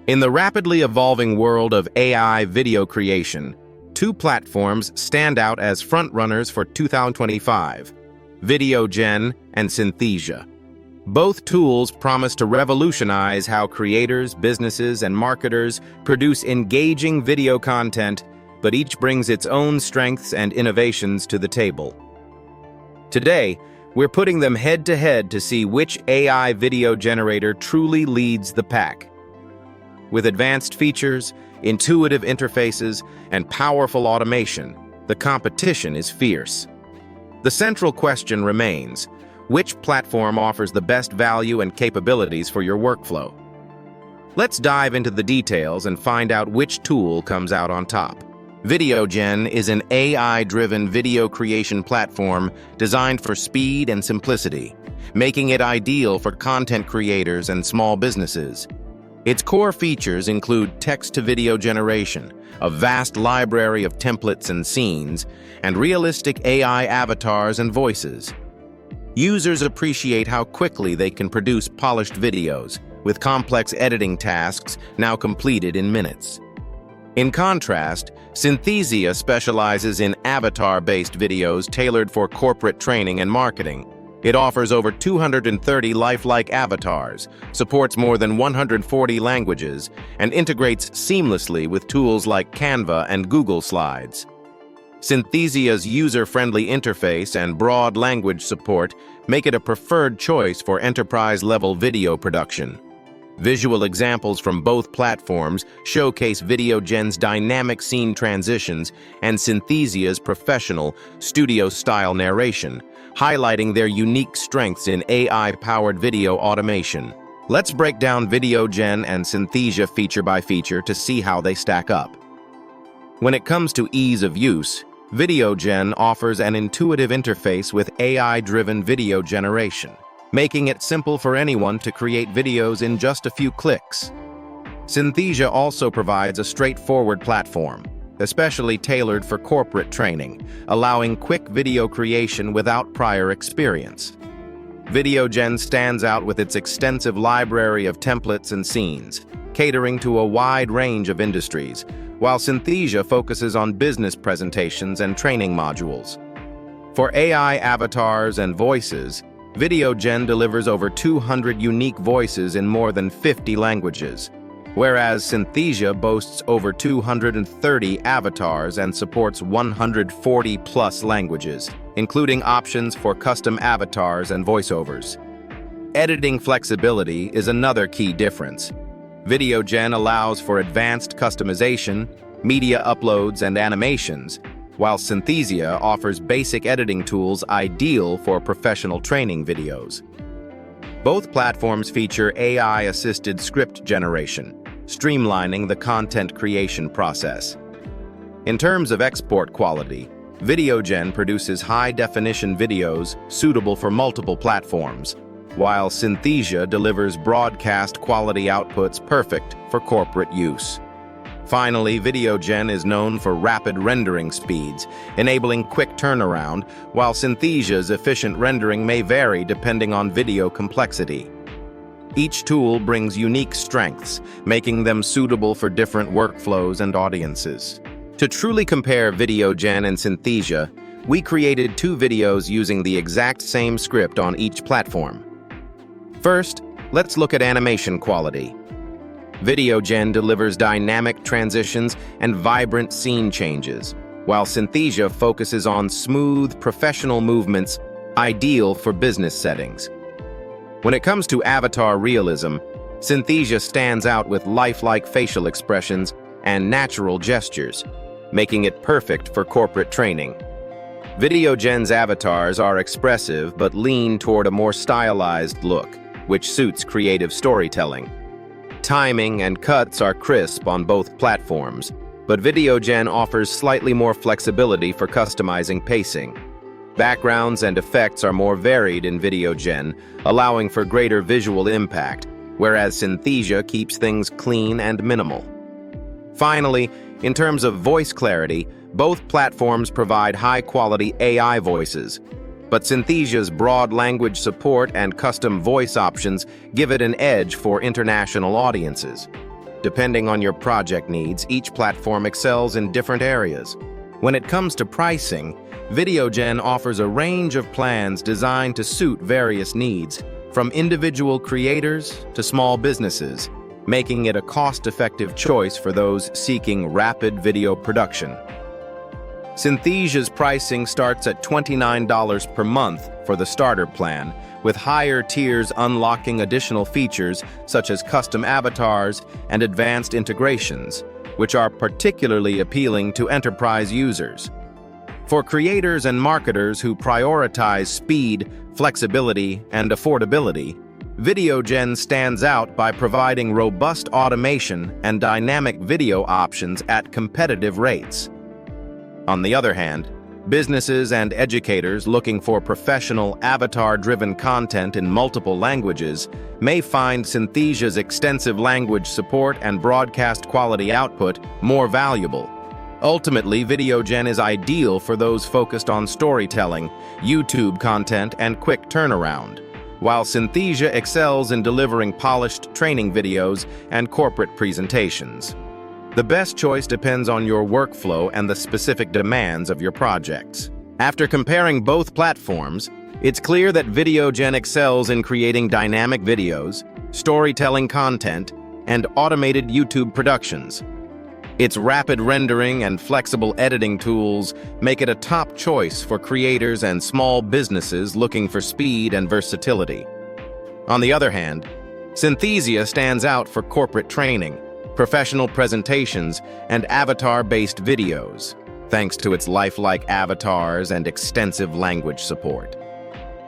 In the rapidly evolving world of AI video creation, two platforms stand out as frontrunners for 2025, VideoGen and Synthesia. Both tools promise to revolutionize how creators, businesses, and marketers produce engaging video content, but each brings its own strengths and innovations to the table. Today, we're putting them head-to-head to see which AI video generator truly leads the pack. With advanced features, intuitive interfaces, and powerful automation, the competition is fierce. The central question remains, which platform offers the best value and capabilities for your workflow? Let's dive into the details and find out which tool comes out on top. VideoGen is an AI-driven video creation platform designed for speed and simplicity, making it ideal for content creators and small businesses. Its core features include text-to-video generation, a vast library of templates and scenes, and realistic AI avatars and voices. Users appreciate how quickly they can produce polished videos, with complex editing tasks now completed in minutes. In contrast, Synthesia specializes in avatar-based videos tailored for corporate training and marketing. It offers over 230 lifelike avatars, supports more than 140 languages, and integrates seamlessly with tools like Canva and Google Slides. Synthesia's user-friendly interface and broad language support make it a preferred choice for enterprise-level video production. Visual examples from both platforms showcase VideoGen's dynamic scene transitions and Synthesia's professional, studio-style narration, highlighting their unique strengths in AI-powered video automation. Let's break down VideoGen and Synthesia feature by feature to see how they stack up. When it comes to ease of use, VideoGen offers an intuitive interface with AI-driven video generation, making it simple for anyone to create videos in just a few clicks. Synthesia also provides a straightforward platform, especially tailored for corporate training, allowing quick video creation without prior experience. VideoGen stands out with its extensive library of templates and scenes, catering to a wide range of industries, while Synthesia focuses on business presentations and training modules. For AI avatars and voices, VideoGen delivers over 200 unique voices in more than 50 languages, whereas Synthesia boasts over 230 avatars and supports 140+ languages, including options for custom avatars and voiceovers. Editing flexibility is another key difference. VideoGen allows for advanced customization, media uploads, and animations, while Synthesia offers basic editing tools ideal for professional training videos. Both platforms feature AI-assisted script generation, streamlining the content creation process. In terms of export quality, VideoGen produces high-definition videos suitable for multiple platforms, while Synthesia delivers broadcast-quality outputs perfect for corporate use. Finally, VideoGen is known for rapid rendering speeds, enabling quick turnaround, while Synthesia's efficient rendering may vary depending on video complexity. Each tool brings unique strengths, making them suitable for different workflows and audiences. To truly compare VideoGen and Synthesia, we created two videos using the exact same script on each platform. First, let's look at animation quality. VideoGen delivers dynamic transitions and vibrant scene changes, while Synthesia focuses on smooth, professional movements ideal for business settings. When it comes to avatar realism, Synthesia stands out with lifelike facial expressions and natural gestures, making it perfect for corporate training. VideoGen's avatars are expressive but lean toward a more stylized look, which suits creative storytelling. Timing and cuts are crisp on both platforms, but VideoGen offers slightly more flexibility for customizing pacing. Backgrounds and effects are more varied in VideoGen, allowing for greater visual impact, whereas Synthesia keeps things clean and minimal. Finally, in terms of voice clarity, both platforms provide high-quality AI voices, but Synthesia's broad language support and custom voice options give it an edge for international audiences. Depending on your project needs, each platform excels in different areas. When it comes to pricing, VideoGen offers a range of plans designed to suit various needs, from individual creators to small businesses, making it a cost-effective choice for those seeking rapid video production. Synthesia's pricing starts at $29 per month for the starter plan, with higher tiers unlocking additional features such as custom avatars and advanced integrations, which are particularly appealing to enterprise users. For creators and marketers who prioritize speed, flexibility, and affordability, VideoGen stands out by providing robust automation and dynamic video options at competitive rates. On the other hand, businesses and educators looking for professional, avatar-driven content in multiple languages may find Synthesia's extensive language support and broadcast quality output more valuable. Ultimately, VideoGen is ideal for those focused on storytelling, YouTube content, and quick turnaround, while Synthesia excels in delivering polished training videos and corporate presentations. The best choice depends on your workflow and the specific demands of your projects. After comparing both platforms, it's clear that VideoGen excels in creating dynamic videos, storytelling content, and automated YouTube productions. Its rapid rendering and flexible editing tools make it a top choice for creators and small businesses looking for speed and versatility. On the other hand, Synthesia stands out for corporate training, professional presentations, and avatar-based videos, thanks to its lifelike avatars and extensive language support.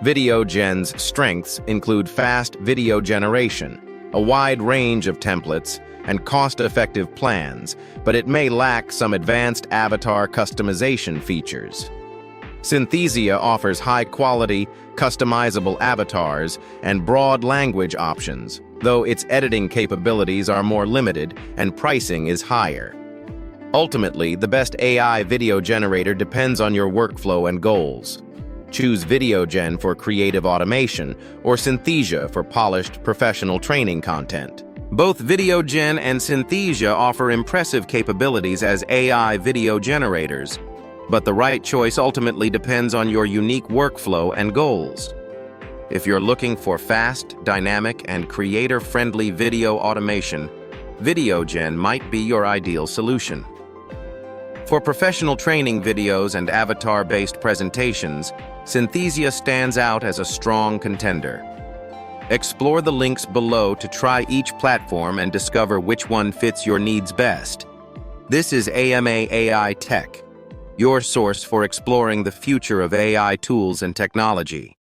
VideoGen's strengths include fast video generation, a wide range of templates, and cost-effective plans, but it may lack some advanced avatar customization features. Synthesia offers high-quality, customizable avatars and broad language options, though its editing capabilities are more limited and pricing is higher. Ultimately, the best AI video generator depends on your workflow and goals. Choose VideoGen for creative automation or Synthesia for polished professional training content. Both VideoGen and Synthesia offer impressive capabilities as AI video generators, but the right choice ultimately depends on your unique workflow and goals. If you're looking for fast, dynamic, and creator-friendly video automation, VideoGen might be your ideal solution. For professional training videos and avatar-based presentations, Synthesia stands out as a strong contender. Explore the links below to try each platform and discover which one fits your needs best. This is AMA AI Tech, your source for exploring the future of AI tools and technology.